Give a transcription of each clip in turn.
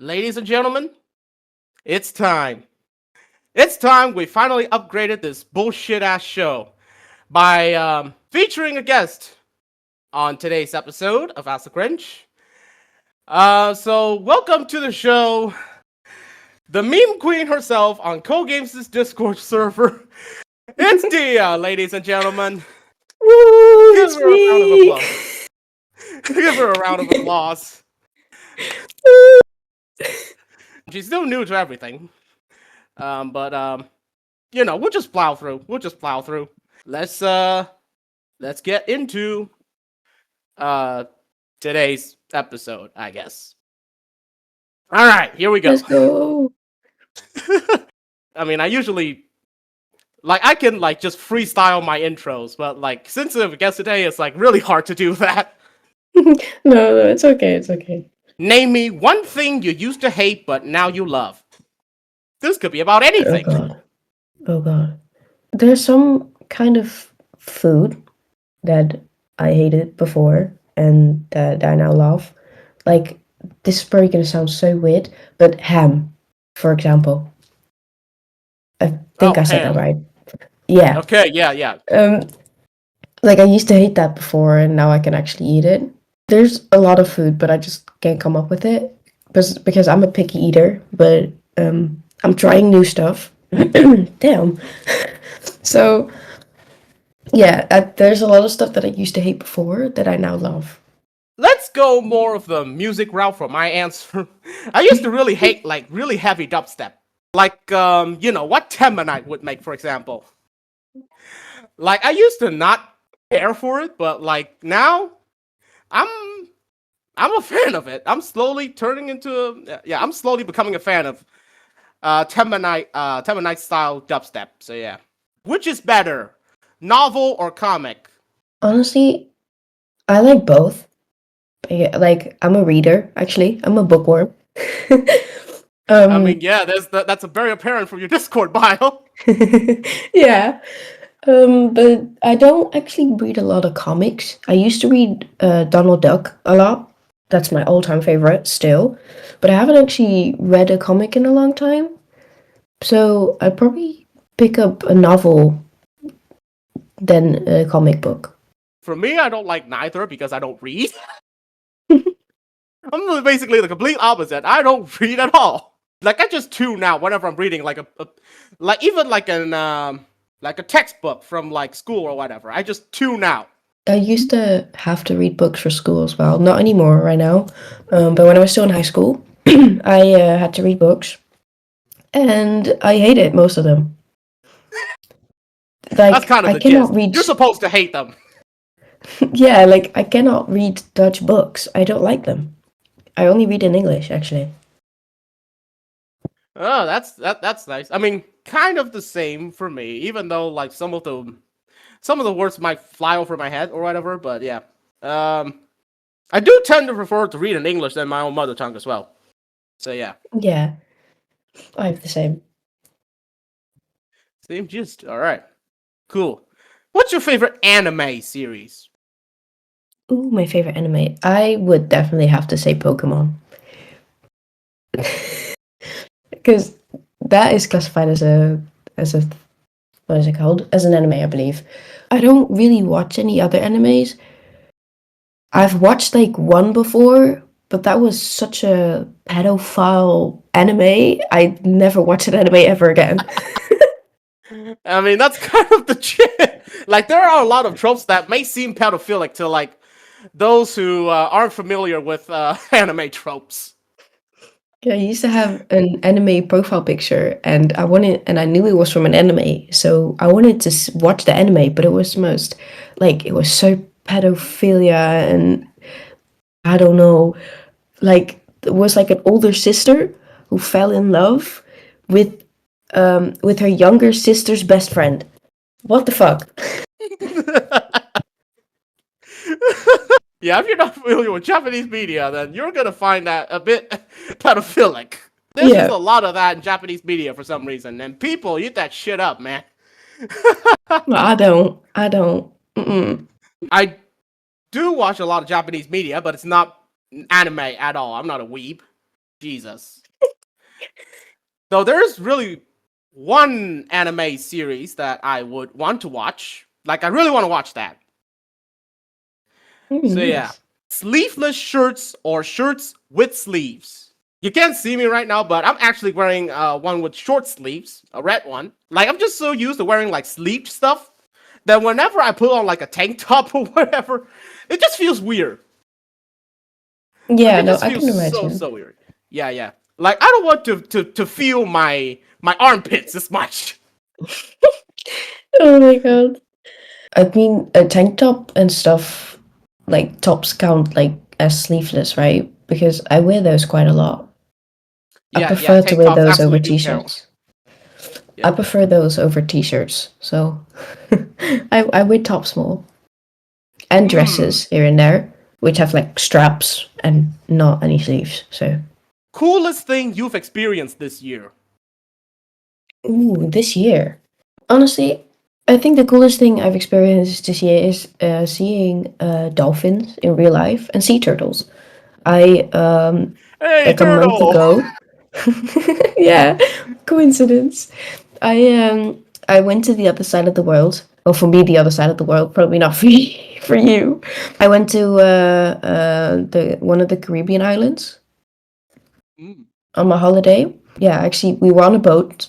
Ladies and gentlemen, it's time. It's time we finally upgraded this bullshit ass show by featuring a guest on today's episode of AskTheCringe. So welcome to the show, the meme queen herself on CoGames' Discord server. It's Dia, ladies and gentlemen. Woo, Give it's her a round of me. applause. Give her a round of applause. She's still new to everything. But we'll just plow through. Let's get into today's episode, I guess. All right, here we go. Let's go. I mean, I usually I can just freestyle my intros, but since I guess today it's really hard to do that. No, it's okay. It's okay. Name me one thing you used to hate but now you love. This could be about Oh anything. god. Oh god. There's some kind of food that I hated before and that I now love. Like, this is probably gonna sound so weird, but ham, for example. I think I said ham. that right. Yeah. Okay, yeah. Like, I used to hate that before and now I can actually eat it. There's a lot of food, but I just can't come up with it because I'm a picky eater, but I'm trying new stuff. Damn. So, yeah, there's a lot of stuff that I used to hate before that I now love. Let's go more of the music route for my answer. I used to really hate really heavy dubstep. What Temanite would make, for example. I used to not care for it, but now I'm a fan of it. I'm slowly turning into I'm slowly becoming a fan of Temanite style dubstep. So yeah. Which is better, novel or comic? Honestly, I like both. I'm a reader, actually. I'm a bookworm. I mean, yeah, that's very apparent from your Discord bio. Yeah. But I don't actually read a lot of comics. I used to read Donald Duck a lot. That's my all-time favorite still. But I haven't actually read a comic in a long time. So I'd probably pick up a novel than a comic book. For me, I don't like neither because I don't read. I'm basically the complete opposite. I don't read at all. I just tune out whenever I'm reading a textbook from school or whatever. I just tune out. I used to have to read books for school as well. Not anymore right now. But when I was still in high school, I had to read books. And I hated most of them. That's kind of the gist. You're supposed to hate them. Yeah, I cannot read Dutch books. I don't like them. I only read in English, actually. Oh, that's nice. I mean, kind of the same for me, even though some of the words might fly over my head or whatever. But yeah, I do tend to prefer to read in English than my own mother tongue as well. So yeah. Yeah, I have the same. Same gist. All right, cool. What's your favorite anime series? Ooh, my favorite anime. I would definitely have to say Pokemon. Because that is classified as a what is it called? As an anime, I believe. I don't really watch any other animes. I've watched one before, but that was such a pedophile anime. I'd never watch an anime ever again. I mean, that's kind of the shit. There are a lot of tropes that may seem pedophilic to those who aren't familiar with anime tropes. Yeah, I used to have an anime profile picture, and I knew it was from an anime, so I wanted to watch the anime, but it was most, it was so pedophilia, and I don't know, it was an older sister who fell in love with her younger sister's best friend. What the fuck? Yeah, if you're not familiar with Japanese media, then you're gonna find that a bit pedophilic. There's just a lot of that in Japanese media for some reason, and people eat that shit up, man. I don't. Mm-mm. I do watch a lot of Japanese media, but it's not anime at all. I'm not a weeb. Jesus. So there's really one anime series that I would want to watch. Like, I really want to watch that. So yeah, Nice. sleeveless shirts or shirts with sleeves. You can't see me right now, but I'm actually wearing one with short sleeves, a red one. Like, I'm just so used to wearing like sleeved stuff that whenever I put on like a tank top or whatever, it just feels weird. Like, Yeah, it no, just I feels can so imagine. weird. Yeah, yeah. Like, I don't want to feel my armpits as much. Oh my god. I mean, a tank top and stuff, like tops count like as sleeveless, right? Because I wear those quite a lot. I Yeah, yeah. prefer to Tank wear tops those over absolutely do count. t-shirts. I Yeah. prefer those over t-shirts, so I wear tops more. And Hmm. dresses here and there, which have like straps and not any sleeves. So, Coolest thing you've experienced this year? ooh, this year, honestly, I think the coolest thing I've experienced this year is seeing dolphins in real life and sea turtles. I Hey, like a month turtle. ago, yeah, coincidence. I went to the other side of the world. Well, for me, the other side of the world, probably not for you. For you, I went to the one of the Caribbean islands Mm. on my holiday. Yeah, actually, we were on a boat,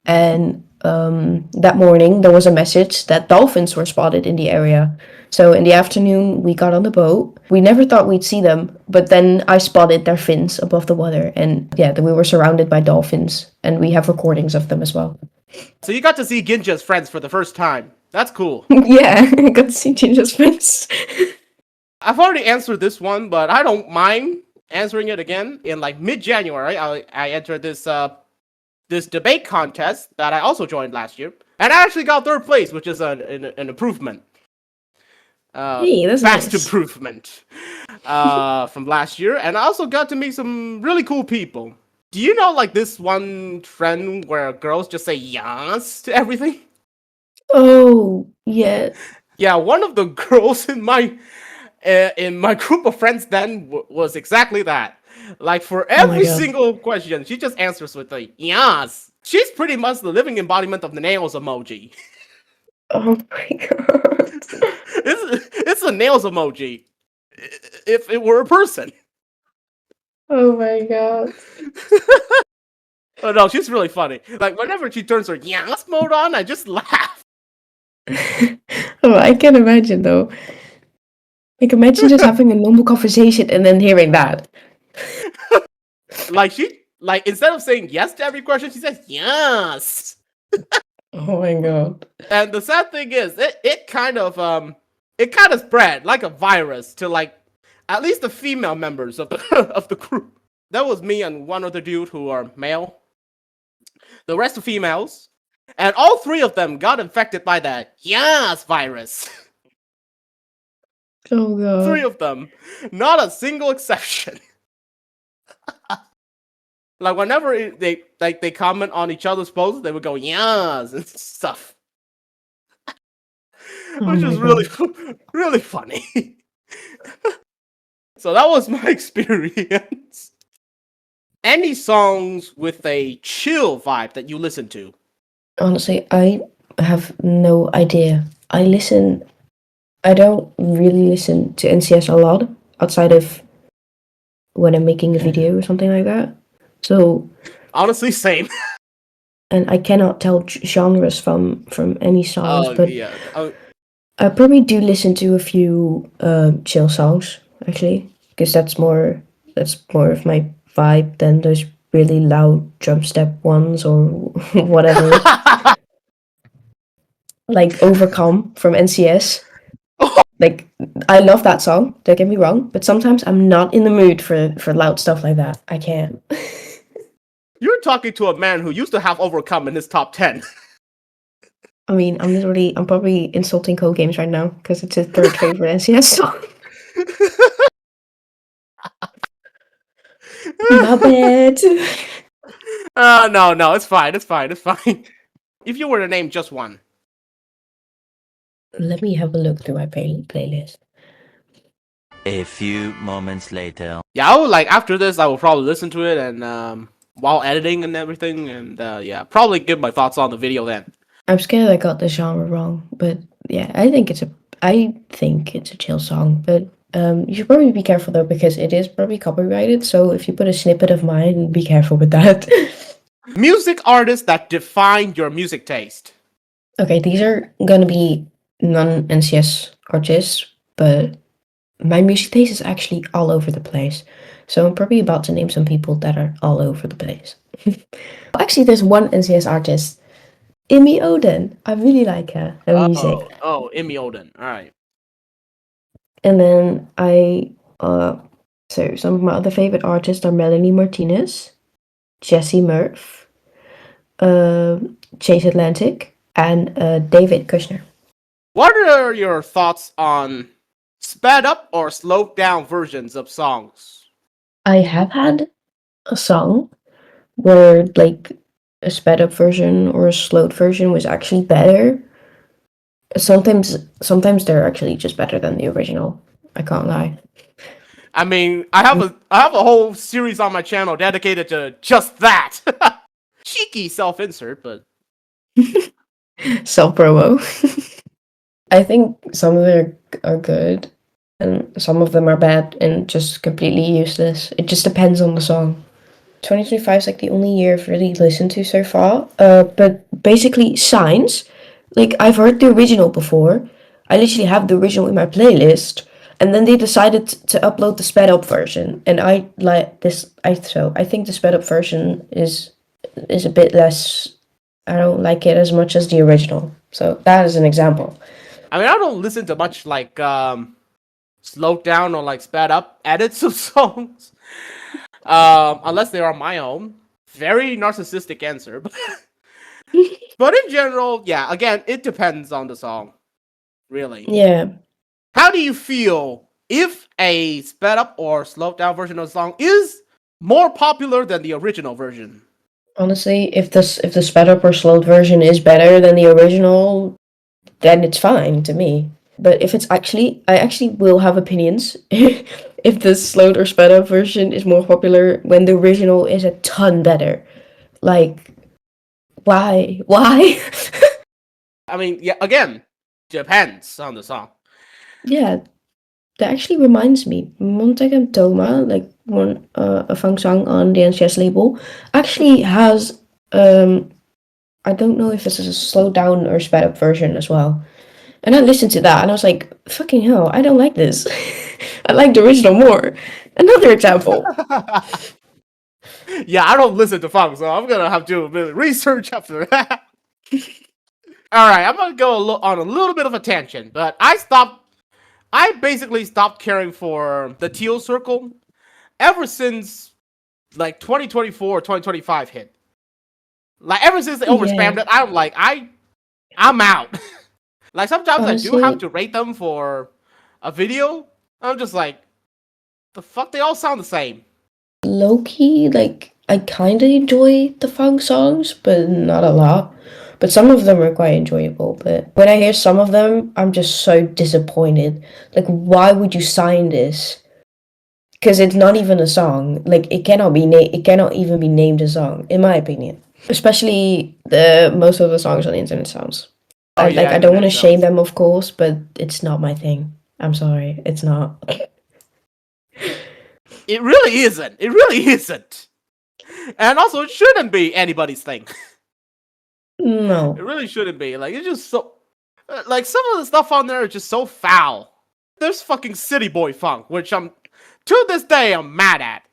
and that morning there was a message that dolphins were spotted in the area. So in the afternoon, we got on the boat. We never thought we'd see them, but then I spotted their fins above the water, and yeah, we were surrounded by dolphins, and we have recordings of them as well. So you got to see Ginja's friends for the first time. That's cool. Yeah, I got to see Ginger's fins. I've already answered this one, but I don't mind answering it again. In like mid-January, I entered this debate contest that I also joined last year, and I actually got third place, which is an improvement, Hey, that's vast nice. improvement from last year. And I also got to meet some really cool people. Do you know like this one trend where girls just say yes to everything? Oh, yeah. Yeah, one of the girls in my group of friends then was exactly that. Like for Oh my every god. single question, she just answers with a yes. She's pretty much the living embodiment of the nails emoji. Oh my god. It's a nails emoji if it were a person. Oh my god. Oh no, she's really funny. Like whenever she turns her yes mode on, I just laugh. Oh, I can imagine though. Like imagine just having a normal conversation and then hearing that. Like like instead of saying yes to every question, she says yes. Oh my god. And the sad thing is, it kind of spread like a virus to like at least the female members of the of the group. That was me and one other dude who are male. The rest are females, and all three of them got infected by the yes virus. Oh Three god. of them, not a single exception. Like whenever they comment on each other's posts, they would go yes and stuff, Oh which my is really god. really funny. So that was my experience. Any songs with a chill vibe that you listen to? Honestly, I have no idea. I don't really listen to NCS a lot outside of when I'm making a video or something like that. So, Honestly, same. and I cannot tell genres from any songs, Oh but yeah. I probably do listen to a few chill songs actually, because that's more of my vibe than those really loud drum step ones or whatever. Like Overcome from NCS. Like I love that song, don't get me wrong, but sometimes I'm not in the mood for loud stuff like that. I can't. You're talking to a man who used to have Overcome in his top 10. I mean, I'm probably insulting Code Games right now because it's his third favorite NCS song. My bad. No, no, it's fine. It's fine. It's fine. If you were to name just one. Let me have a look through my playlist. A few moments later. Yeah, I would like after this, I will probably listen to it and while editing and everything, and yeah, probably give my thoughts on the video then. I'm scared I got the genre wrong, but yeah, I think it's a chill song, but you should probably be careful though because it is probably copyrighted. So if you put a snippet of mine, be careful with that. Music artists that define your music taste. Okay, these are gonna be non-NCS artists, but my music taste is actually all over the place. So I'm probably about to name some people that are all over the place. Actually, there's one NCS artist, Imi Oden. I really like her music. Oh, Emmy Olden. All right. And then so some of my other favorite artists are Melanie Martinez, Jesse Murph, Chase Atlantic, and David Kushner. What are your thoughts on sped up or slowed down versions of songs? I have had a song where like a sped up version or a slowed version was actually better. Sometimes they're actually just better than the original. I can't lie. I mean, I have a whole series on my channel dedicated to just that. Cheeky self-insert, but Self promo. I think some of them are good and some of them are bad and just completely useless. It just depends on the song. 2025 is like the only year I've really listened to so far. But basically, Signs, like I've heard the original before. I literally have the original in my playlist, and then they decided to upload the sped up version, and I like this. I think the sped up version is a bit less. I don't like it as much as the original. So that is an example. I mean, I don't listen to much like slowed down or like sped up edits of songs, unless they are my own. Very narcissistic answer, but in general, yeah. Again, it depends on the song, really. Yeah. How do you feel if a sped up or slowed down version of the song is more popular than the original version? Honestly, if the sped up or slowed version is better than the original, then it's fine to me. But if it's I actually will have opinions if the slowed or sped up version is more popular when the original is a ton better. Like, why? Why? I mean, yeah. Again, depends on the song. Yeah, that actually reminds me. Montag and Toma, like one a funk song on the NCS label, actually has I don't know if this is a slowed down or sped up version as well. And I listened to that and I was like, fucking hell, I don't like this. I like the original more. Another example. Yeah, I don't listen to funk, so I'm gonna have to really research after that. All right, I'm gonna go on a little bit of a tangent, but I basically stopped caring for the teal circle ever since like 2024 or 2025 hit. Like ever since they overspammed it, I'm like I'm out. Like sometimes I do have to rate them for a video. I'm just like, the fuck, they all sound the same. Low-key, like, I kinda enjoy the funk songs, but not a lot. But some of them are quite enjoyable. But when I hear some of them, I'm just so disappointed. Like, why would you sign this? Because it's not even a song. Like, it cannot even be named a song, in my opinion. Especially the most of the songs on the internet sounds. Oh, yeah, I don't want to shame them, of course, but it's not my thing. I'm sorry, it's not. It really isn't. It really isn't. And also, it shouldn't be anybody's thing. No. It really shouldn't be. Like, it's just so... Like, some of the stuff on there is just so foul. There's fucking City Boy Funk, which to this day, I'm mad at.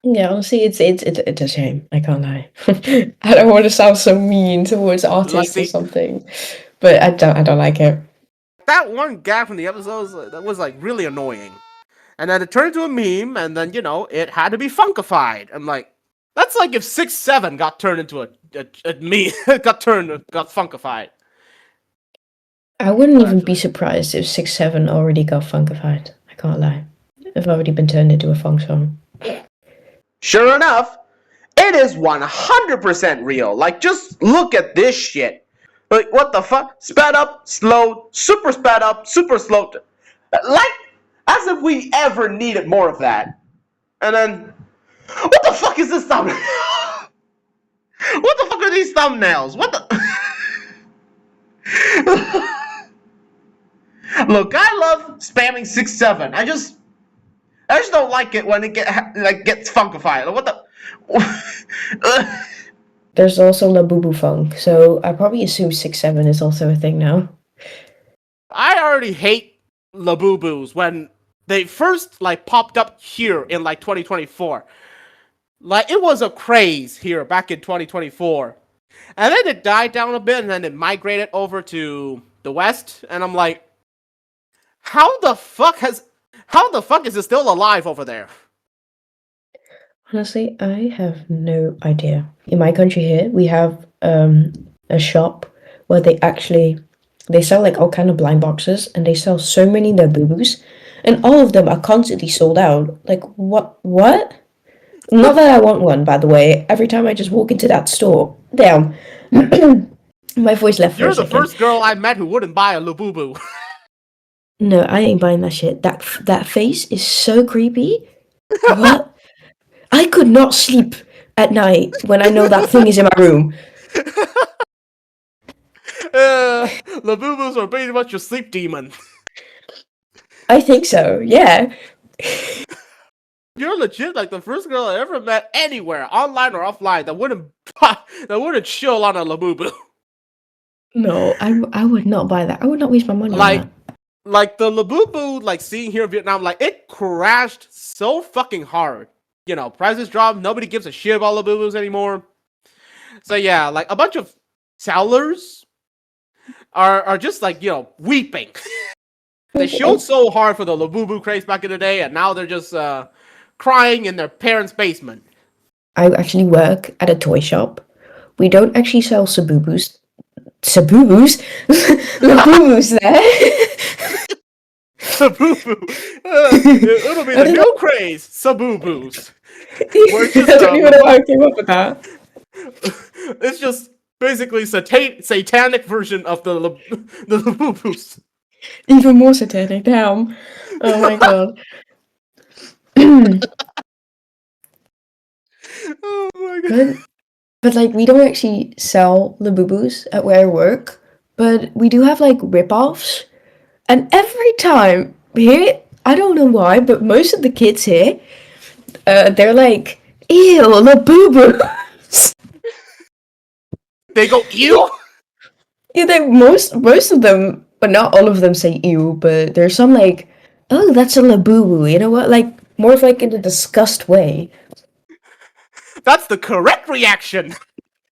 Yeah, honestly, it's a shame. I can't lie. I don't want to sound so mean towards artists or something, but I don't like it. That one guy from the episodes that was like really annoying, and then it turned into a meme, and then it had to be funkified. I'm like, that's like if 6-7 got turned into a meme, got funkified. I wouldn't even be surprised if 6-7 already got funkified. I can't lie. It's already been turned into a funk song. Sure enough, it is 100% real. Like, just look at this shit. Like, what the fuck? Sped up, slowed, super sped up, super slowed. Like, As if we ever needed more of that. And then, what the fuck is this thumbnail? What the fuck are these thumbnails? What the? Look, I love spamming 6-7. I just don't like it when it gets funkified. What the? There's also Labubu Funk, so I probably assume 6-7 is also a thing now. I already hate Labubus when they first popped up here in 2024. It was a craze here back in 2024. And then it died down a bit and then it migrated over to the West. And I'm like, how the fuck is it still alive over there? Honestly, I have no idea. In my country here, we have a shop where they sell all kind of blind boxes, and they sell so many Labubus, and all of them are constantly sold out. What? Not that I want one, by the way. Every time I just walk into that store, damn, my voice left for a second. You're the first girl I met who wouldn't buy a Labubu. No, I ain't buying that shit. That face is so creepy. What? I could not sleep at night when I know that thing is in my room. Labubus are pretty much your sleep demon. I think so, yeah. You're legit the first girl I ever met anywhere, online or offline, that wouldn't chill on a Labubu. No, I would not buy that. I would not waste my money on that. The Labubu, seeing here in Vietnam, it crashed so fucking hard. Prices dropped, nobody gives a shit about Labubus anymore. So yeah, a bunch of sellers are just weeping. They showed so hard for the Labubu craze back in the day, and now they're just crying in their parents' basement. I actually work at a toy shop. We don't actually sell Sabubus. Labubus there. Sabubu. It'll be the new craze. Sabubus. I don't even know how I came up with that. It's just basically satanic version of the Labubus. Even more satanic, damn. Oh my god. Oh my god. But we don't actually sell Labubus at where I work, but we do have rip-offs. And every time here, I don't know why, but most of the kids here, they're like, ew, Labubu. They go, ew? Yeah, most of them, but not all of them say ew, but there's some oh, that's a Labubu, you know what? More of in a disgust way. That's the correct reaction.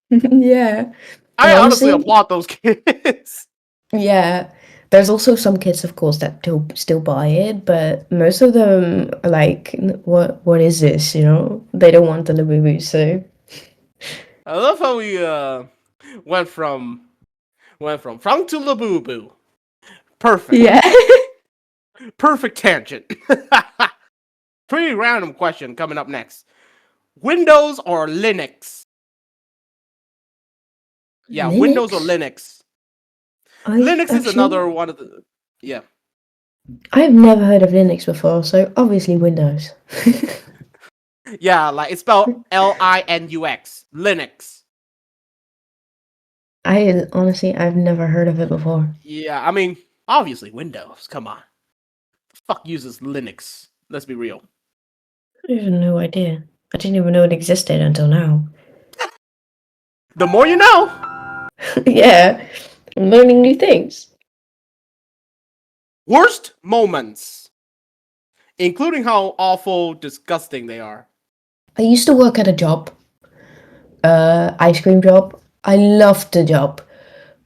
Yeah. I honestly applaud those kids. Yeah. There's also some kids, of course, that still buy it, but most of them are like, what is this, They don't want the Labubu, so... I love how we went from Frunk to Labubu. Perfect. Yeah. Perfect tangent. Pretty random question coming up next. Windows or Linux? Yeah, Linux? Windows or Linux? Linux is another one of the... Yeah. I've never heard of Linux before, so obviously Windows. Yeah, it's spelled Linux. Linux. I've never heard of it before. Yeah, I mean, obviously Windows. Come on. The fuck uses Linux? Let's be real. I have no idea. I didn't even know it existed until now. The more you know. Yeah, I'm learning new things. Worst moments, including how awful, disgusting they are. I used to work at a job, ice cream job. I loved the job,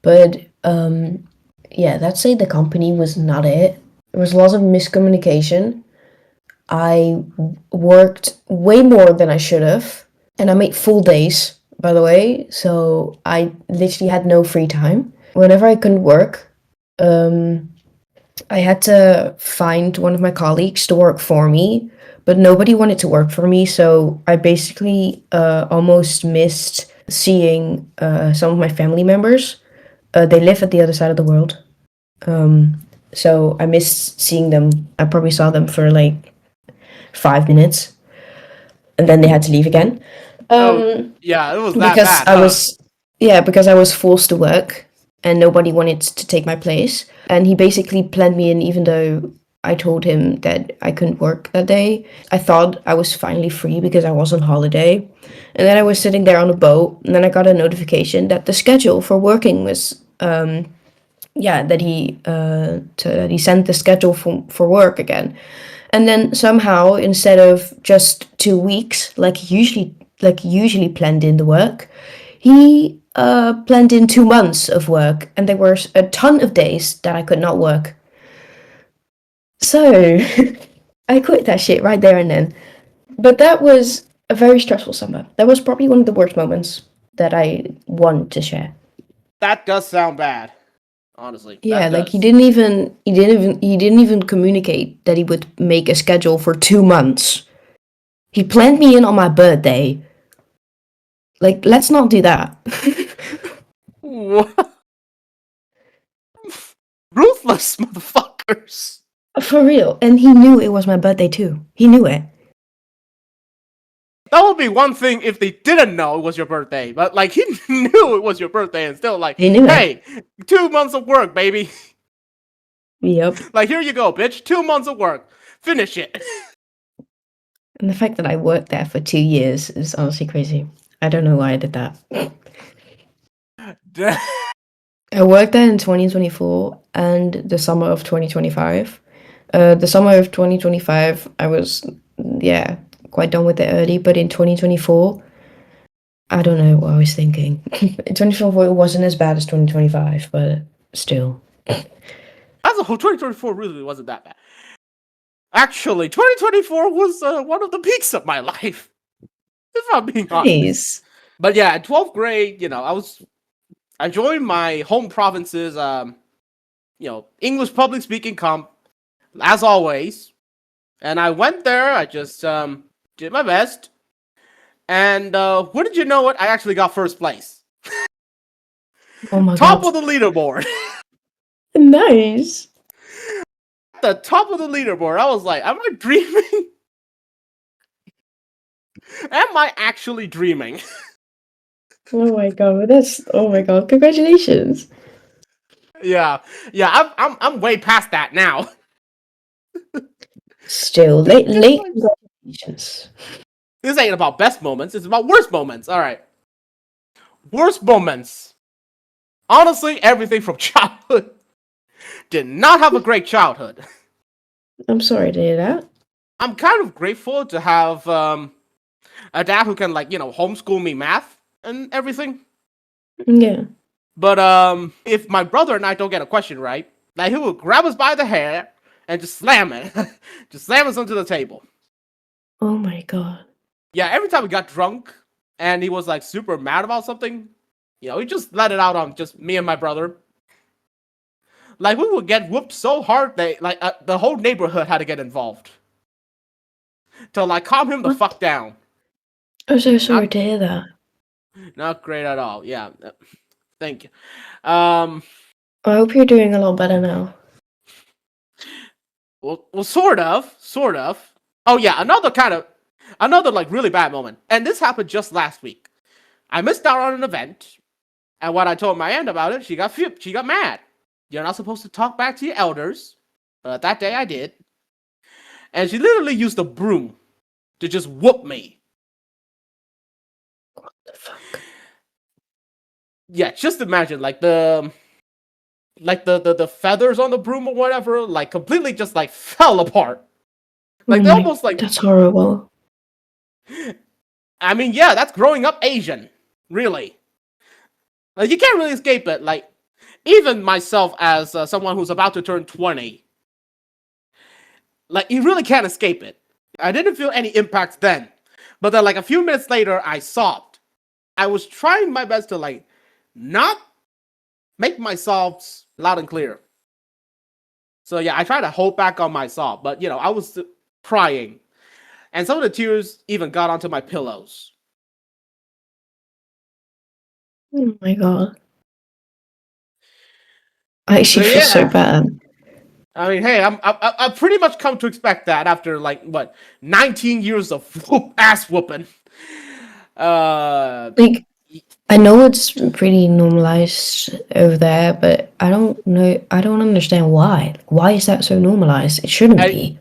but yeah, let's say the company was not it. There was lots of miscommunication. I worked way more than I should have, and I made full days, by the way, so I literally had no free time. Whenever I couldn't work, I had to find one of my colleagues to work for me, but nobody wanted to work for me, so I basically almost missed seeing some of my family members. They live at the other side of the world. So I missed seeing them. I probably saw them for like 5 minutes, and then they had to leave again. Oh, yeah, it was that Because bad, I huh? was, yeah, because I was forced to work, and nobody wanted to take my place. And he basically planned me in, even though I told him that I couldn't work that day. I thought I was finally free because I was on holiday. And then I was sitting there on a boat, and then I got a notification that the schedule for working was, yeah, that he sent the schedule for work again. And then somehow, instead of just 2 weeks, like usually planned in the work, he planned in 2 months of work, and there were a ton of days that I could not work. So I quit that shit right there and then. But that was a very stressful summer. That was probably one of the worst moments that I want to share. That does sound bad. Honestly, Yeah, that like does. he didn't even communicate that he would make a schedule for 2 months. He planned me in on my birthday. Like, let's not do that. What? Ruthless motherfuckers. For real. And he knew it was my birthday too. He knew it. That would be one thing if they didn't know it was your birthday, but like he knew it was your birthday and still like, He knew it. hey, 2 months of work, baby. Yep. Like, here you go, bitch. 2 months of work. Finish it. And the fact that I worked there for 2 years is honestly crazy. I don't know why I did that. I worked there in 2024 and the summer of 2025. The summer of 2025, I was, yeah, quite done with it early. But in 2024, I don't know what I was thinking. In 2024, it wasn't as bad as 2025, but still. As a whole, 2024 really wasn't that bad. Actually, 2024 was one of the peaks of my life, if I'm being honest. Nice. But yeah, at 12th grade, I joined my home province's English public speaking comp, as always. And I went there, I just did my best. And wouldn't you know it, I actually got first place. Oh my Top god. of the leaderboard. Nice. At the top of the leaderboard. I was like, am I dreaming? Am I actually dreaming? Oh my god, congratulations. Yeah, I'm way past that now. Still, late congratulations. This ain't about best moments, it's about worst moments. All right. Worst moments. Honestly, everything from childhood. Did not have a great childhood. I'm sorry to hear that. I'm kind of grateful to have a dad who can homeschool me math and everything. Yeah. But if my brother and I don't get a question right, like he will grab us by the hair and just slam it. Just slam us onto the table. Oh my god. Yeah, every time we got drunk and he was like super mad about something, he just let it out on just me and my brother. Like we would get whooped so hard that the whole neighborhood had to get involved to like calm him the What? fuck down. I'm so sorry Not to hear that. not great at all. Yeah, thank you. I hope you're doing a lot better now. Well, sort of. Oh yeah, another like really bad moment, and this happened just last week. I missed out on an event, and when I told my aunt about it, she got mad. You're not supposed to talk back to your elders. That day I did, and she literally used a broom to just whoop me. What the fuck? Yeah, just imagine the feathers on the broom or whatever, like completely just like fell apart. Like they almost like, That's horrible. I mean, yeah, that's growing up Asian, really. Like you can't really escape it. Like even myself as someone who's about to turn 20, like you really can't escape it. I didn't feel any impact then, but then like a few minutes later, I sobbed. I was trying my best to like not make my sobs loud and clear. So yeah, I tried to hold back on my sob, but I was crying, and some of the tears even got onto my pillows. Oh my god. I So actually feel so yeah, bad. I mean, hey, I pretty much come to expect that after like what 19 years of ass whooping. Like, I know it's pretty normalized over there, but I don't know. I don't understand why. Why is that so normalized? It shouldn't be.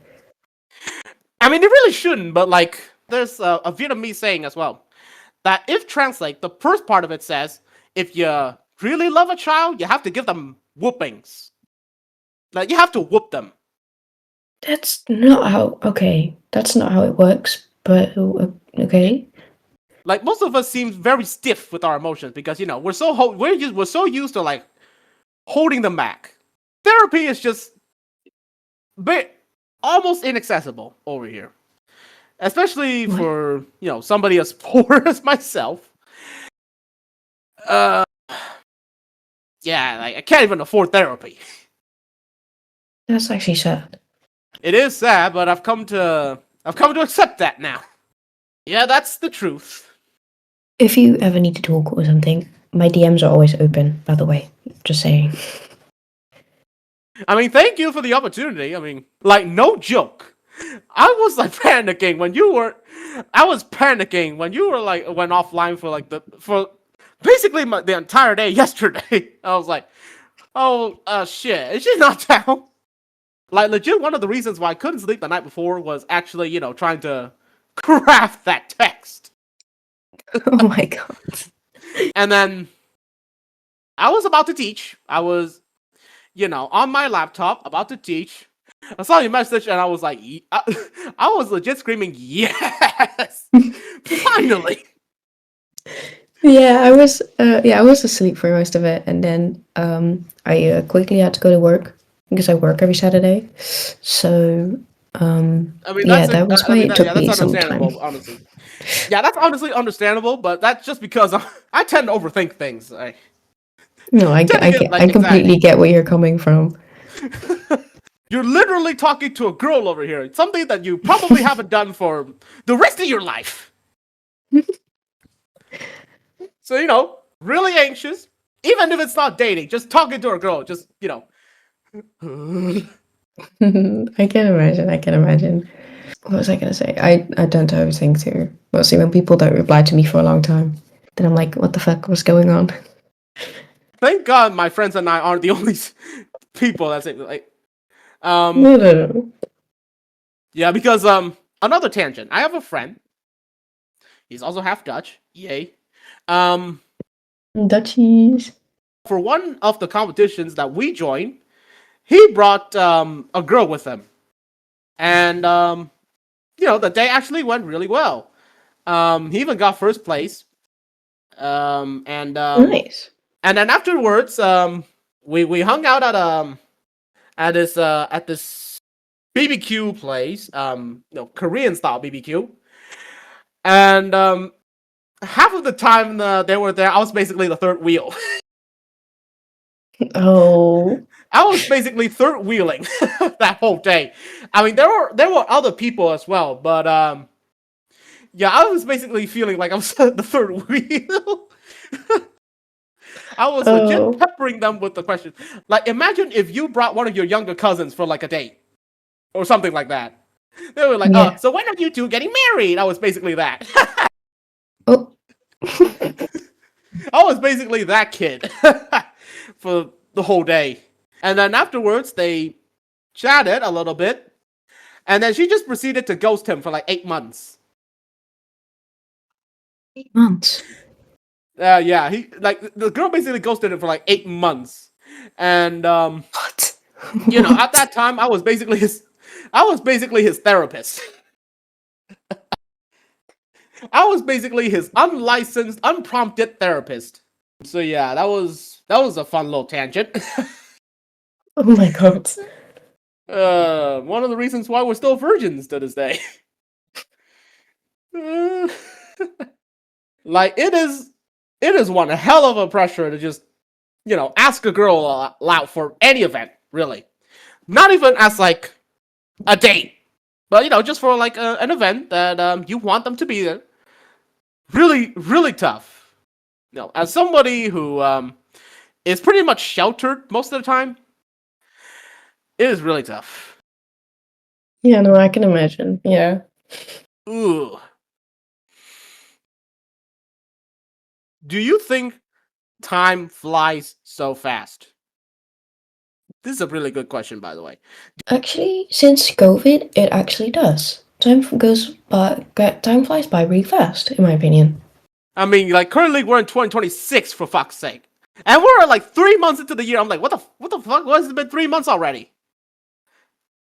I mean, it really shouldn't, but like, there's a Vietnamese saying as well that if translate, the first part of it says, if you really love a child, you have to give them whoopings. Like, you have to whoop them. That's not how. Okay, that's not how it works. But okay. Like, most of us seem very stiff with our emotions because we're so used to like holding them back. Therapy is just almost inaccessible over here, especially for somebody as poor as myself. Yeah, like I can't even afford therapy. That's actually sad. It is sad, but I've come to accept that now. Yeah, that's the truth. If you ever need to talk or something, my DMs are always open, by the way. Just saying. I mean, thank you for the opportunity. I mean, like, no joke. I was like panicking when you were. I was panicking when you were like went offline for basically the entire day yesterday. I was like, oh shit, is she not down? Like, legit, one of the reasons why I couldn't sleep the night before was actually trying to craft that text. Oh my god. And then I was about to teach. I was, on my laptop about to teach. I saw your message and I was like, I was legit screaming, yes! Finally! Yeah, I was asleep for most of it, and then I quickly had to go to work because I work every Saturday. So I mean, that was why it took me that's some understandable, time. honestly. Yeah, that's honestly understandable, but that's just because I tend to overthink things. No, I tend to get like completely anxiety. get where you're coming from. You're literally talking to a girl over here. It's something that you probably haven't done for the rest of your life. So, really anxious. Even if it's not dating, just talking to a girl, just, I can imagine. What was I gonna say? I tend to overthink too. Mostly when people don't reply to me for a long time. Then I'm like, what the fuck was going on? Thank God my friends and I aren't the only people that's like, No. yeah, because, another tangent. I have a friend. He's also half Dutch. Yay. Dutchies. For one of the competitions that we joined, he brought a girl with him, and the day actually went really well. He even got first place. Nice. And then afterwards, we hung out at this BBQ place, Korean style BBQ, and half of the time they were there, I was basically the third wheel. Oh. I was basically third wheeling that whole day. I mean, there were other people as well, but yeah, I was basically feeling like I was the third wheel. I was legit peppering them with the questions. Like, imagine if you brought one of your younger cousins for like a date or something like that. They were like, Yeah. so when are you two getting married? I was basically that. Oh. I was basically that kid for the whole day. And then afterwards, they chatted a little bit. And then she just proceeded to ghost him for like 8 months. 8 months. Yeah, the girl basically ghosted him for like 8 months. And What? at that time I was basically his therapist. I was basically his unlicensed, unprompted therapist. So yeah, that was a fun little tangent. Oh my god. One of the reasons why we're still virgins to this day. Like, it is one hell of a pressure to just ask a girl out for any event, really. Not even as like a date, but just for like an event that you want them to be there. Really, really tough. As somebody who is pretty much sheltered most of the time, It is really tough. Yeah, no, I can imagine. Yeah. Ooh. Do you think time flies so fast? This is a really good question, by the way. Actually, since COVID, it actually does. Time flies by really fast, in my opinion. I mean, like, currently we're in 2026, for fuck's sake. And we're like 3 months into the year. I'm like, what the fuck? Why has it been 3 months already?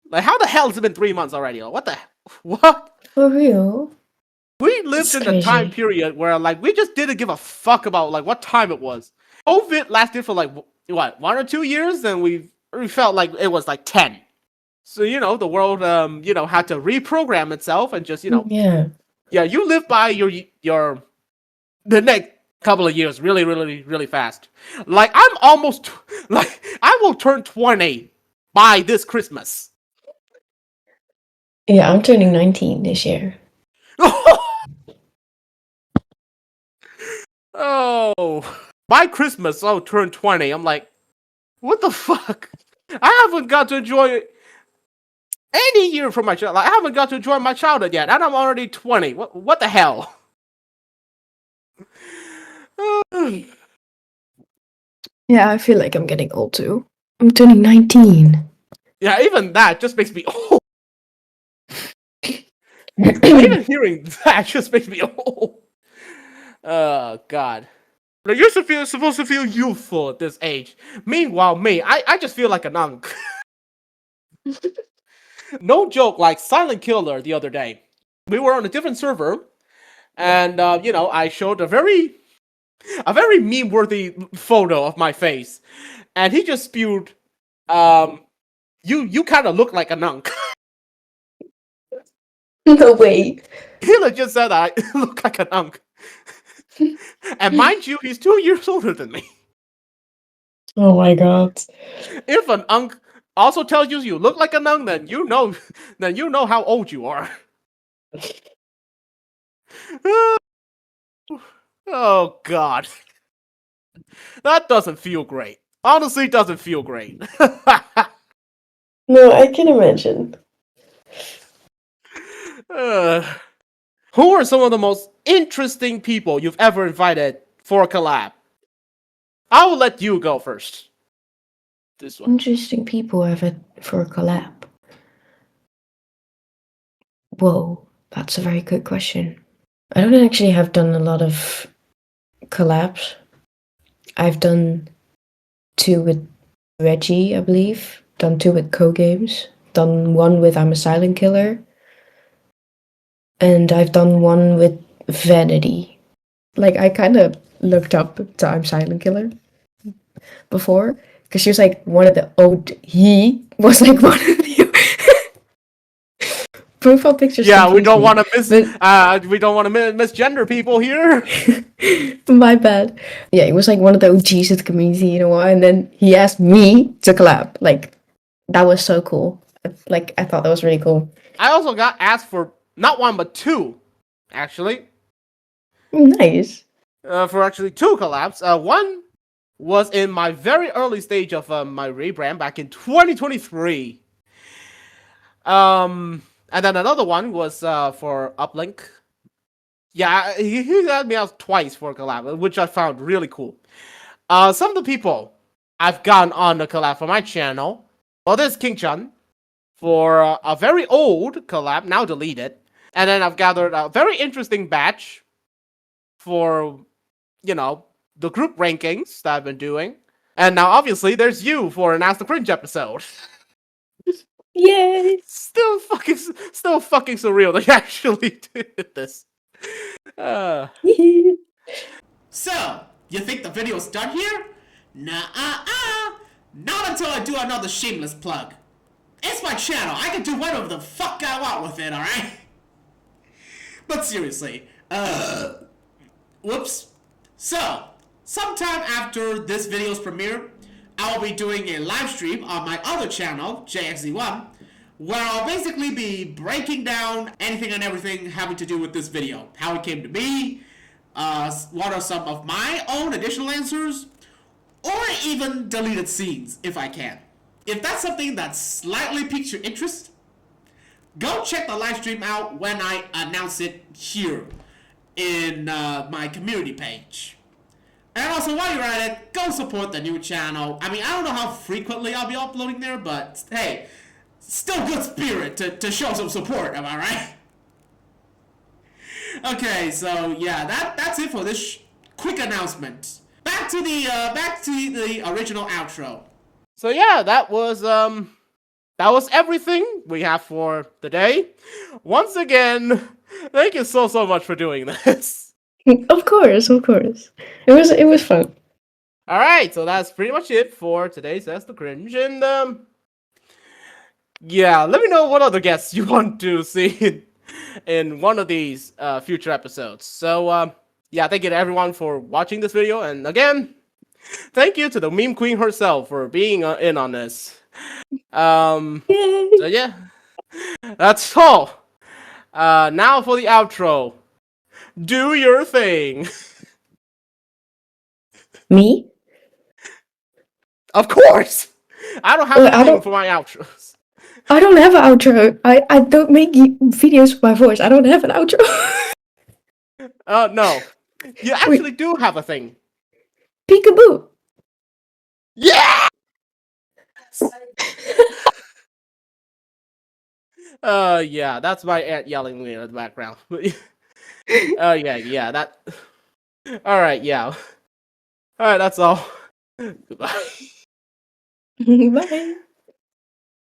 Like, how the hell has it been 3 months already? What the what? For real? We lived in a time period where, like, we just didn't give a fuck about, like, what time it was. COVID lasted for, like, what, 1 or 2 years? And we felt like it was, like, 10. So, the world, had to reprogram itself and just, Yeah. Yeah, you live by your the next couple of years really, really, really fast. Like, I'm almost, like, I will turn 20 by this Christmas. Yeah, I'm turning 19 this year. Oh, by Christmas, I'll turn 20. I'm like, what the fuck? I haven't got to enjoy any year from my child. Like, I haven't got to enjoy my childhood yet, and I'm already 20. What the hell? Yeah, I feel like I'm getting old too. I'm turning 19. Yeah, even that just makes me old. Even hearing that just makes me old. Oh, God. Like, you're supposed to feel youthful at this age. Meanwhile, me, I just feel like an unk. No joke, like Silent Killer the other day. We were on a different server, and I showed a very meme-worthy photo of my face, and he just spewed, you kind of look like an unk. No way. He legit said that I look like an unk. And mind you, he's 2 years older than me. Oh my god. If an unk also tells you look like an unk, then you know how old you are. Oh, God. That doesn't feel great. Honestly, doesn't feel great. No, I can imagine. Who are some of the most interesting people you've ever invited for a collab? I will let you go first. This one. Interesting people I've had for a collab. Whoa, that's a very good question. I don't actually have done a lot of collabs. I've done 2 with Reggie, I believe. Done 2 with Co-Games. Done 1 with I'm a Silent Killer. And I've done 1 with Vanity. Like, I kind of looked up to I'm Silent Killer before. Because she was like one of the he was like one of the profile pictures. Yeah, we don't want to misgender people here. My bad. Yeah, he was like one of the OGs of the community, you know, and then he asked me to collab. Like, that was so cool. Like, I thought that was really cool. I also got asked for not 1 but 2, actually. Nice. For actually 2 collabs. One was in my very early stage of my rebrand back in 2023. And then another one was for Uplink. Yeah, he had me out twice for a collab, which I found really cool. Some of the people I've gotten on the collab for my channel. Well, there's King Chun for a very old collab, now deleted. And then I've gathered a very interesting batch for, the group rankings that I've been doing. And now, obviously, there's you for an AskTheCringe episode. Yay! Still fucking surreal that you actually did this. So, you think the video's done here? Nah, not until I do another shameless plug. It's my channel. I can do whatever the fuck I want with it, alright? But seriously, whoops. So, sometime after this video's premiere, I will be doing a live stream on my other channel, JXZ1, where I'll basically be breaking down anything and everything having to do with this video. How it came to be, what are some of my own additional answers, or even deleted scenes, if I can. if that's something that slightly piques your interest, go check the live stream out when I announce it here in my community page. And also, while you're at it, go support the new channel. I mean, I don't know how frequently I'll be uploading there, but hey, still good spirit to show some support, am I right? Okay, so yeah, that's it for this quick announcement. Back to the original outro. So yeah, that was everything we have for the day. Once again, thank you so much for doing this. Of course. It was fun. All right, so that's pretty much it for today's AskTheCringe, and yeah, let me know what other guests you want to see in one of these future episodes. So yeah, thank you to everyone for watching this video, and again, thank you to the meme queen herself for being in on this. Yay. So yeah, that's all. Now for the outro. Do your thing. Me? Of course. I don't have anything for my outros. I don't have an outro. I don't make videos with my voice. I don't have an outro. No. You actually do have a thing. Peekaboo. Yeah! Yeah, that's my aunt yelling at me in the background. Yeah, that. Alright, yeah. Alright, that's all. Goodbye. Bye.